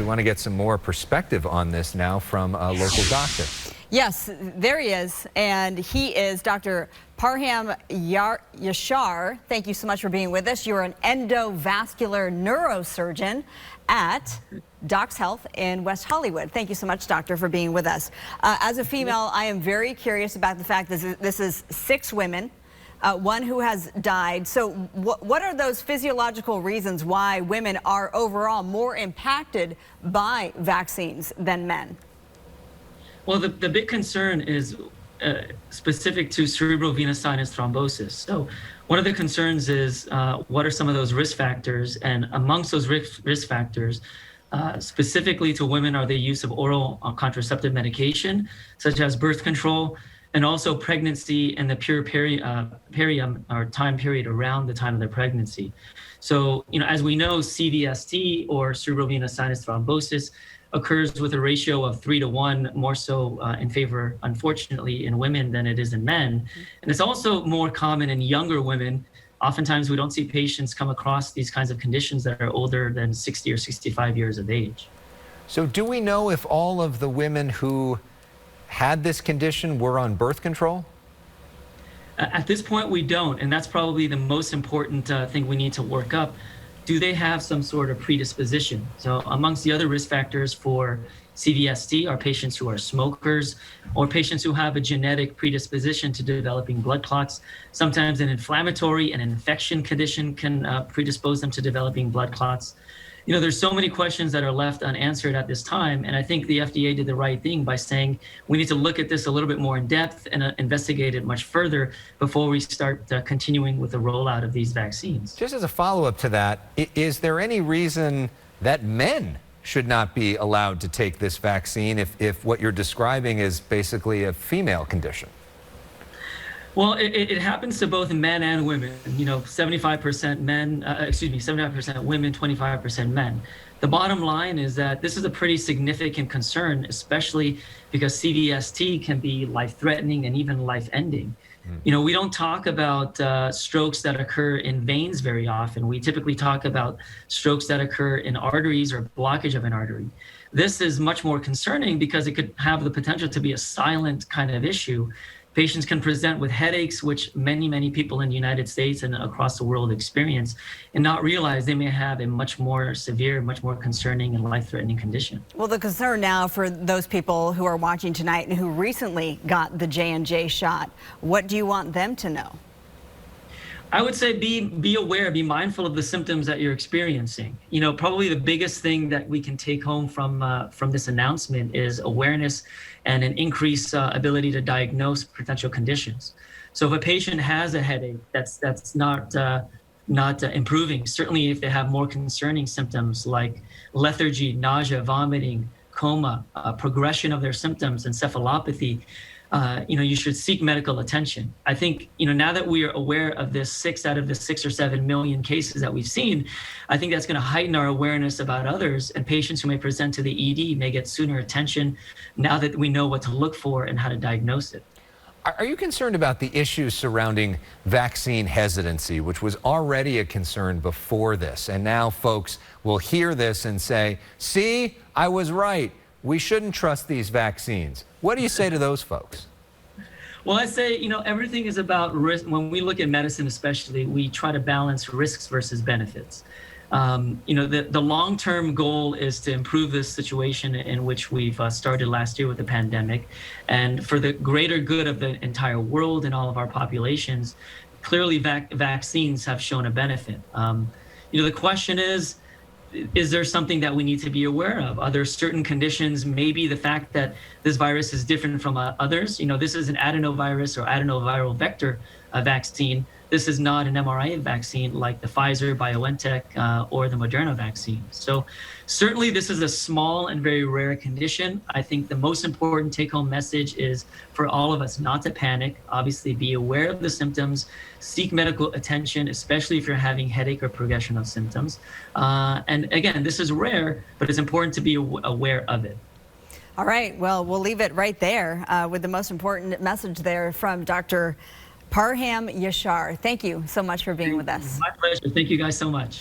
want to get some more perspective on this now from a local doctor. Yes, there he is, and he is Dr. Parham Yashar. Thank you so much for being with us. You're an endovascular neurosurgeon at Doc's Health in West Hollywood. Thank you so much, doctor, for being with us. As a female, I am very curious about the fact that this is 6 women, one who has died. So what are those physiological reasons why women are overall more impacted by vaccines than men? Well, the big concern is specific to cerebral venous sinus thrombosis. So one of the concerns is what are some of those risk factors? And amongst those risk factors, specifically to women, are the use of oral contraceptive medication, such as birth control, and also pregnancy and the perium or time period around the time of their pregnancy. So, as we know, CVST or cerebral venous sinus thrombosis occurs with a ratio of 3 to 1, more so in favor, unfortunately, in women than it is in men. And it's also more common in younger women. Oftentimes, we don't see patients come across these kinds of conditions that are older than 60 or 65 years of age. So do we know if all of the women who had this condition were on birth control? At this point, we don't, and that's probably the most important thing we need to work up. Do they have some sort of predisposition? So amongst the other risk factors for CVST are patients who are smokers or patients who have a genetic predisposition to developing blood clots. Sometimes an inflammatory and infection condition can predispose them to developing blood clots. There's so many questions that are left unanswered at this time, and I think the FDA did the right thing by saying we need to look at this a little bit more in depth and investigate it much further before we start continuing with the rollout of these vaccines. Just as a follow-up to that, is there any reason that men should not be allowed to take this vaccine if what you're describing is basically a female condition? Well, it happens to both men and women. 75% men, 75% women, 25% men. The bottom line is that this is a pretty significant concern, especially because CVST can be life-threatening and even life-ending. We don't talk about strokes that occur in veins very often. We typically talk about strokes that occur in arteries or blockage of an artery. This is much more concerning because it could have the potential to be a silent kind of issue. Patients can present with headaches, which many people in the United States and across the world experience, and not realize they may have a much more severe, much more concerning and life-threatening condition. Well, the concern now for those people who are watching tonight and who recently got the J&J shot, what do you want them to know? I would say be aware, be mindful of the symptoms that you're experiencing. Probably the biggest thing that we can take home from this announcement is awareness and an increased ability to diagnose potential conditions. So if a patient has a headache that's not improving, certainly if they have more concerning symptoms like lethargy, nausea, vomiting, coma, progression of their symptoms, encephalopathy, you should seek medical attention. I think, now that we are aware of this 6 out of the 6 or 7 million cases that we've seen, I think that's going to heighten our awareness about others, and patients who may present to the ED may get sooner attention now that we know what to look for and how to diagnose it. Are you concerned about the issues surrounding vaccine hesitancy, which was already a concern before this, and now folks will hear this and say, see, I was right. We shouldn't trust these vaccines. What do you say to those folks? Well, I say, everything is about risk. When we look at medicine especially, we try to balance risks versus benefits. The long-term goal is to improve this situation in which we've started last year with the pandemic. And for the greater good of the entire world and all of our populations, clearly vaccines have shown a benefit. The question is there something that we need to be aware of? Are there certain conditions, maybe the fact that this virus is different from others? This is an adenovirus or adenoviral vector vaccine. This is not an mRNA vaccine like the Pfizer, BioNTech, or the Moderna vaccine. So certainly this is a small and very rare condition. I think the most important take-home message is for all of us not to panic. Obviously, be aware of the symptoms, seek medical attention, especially if you're having headache or progression of symptoms. And again, this is rare, but it's important to be aware of it. All right, well, we'll leave it right there with the most important message there from Dr. Parham Yashar. Thank you so much for being with us. My pleasure. Thank you guys so much.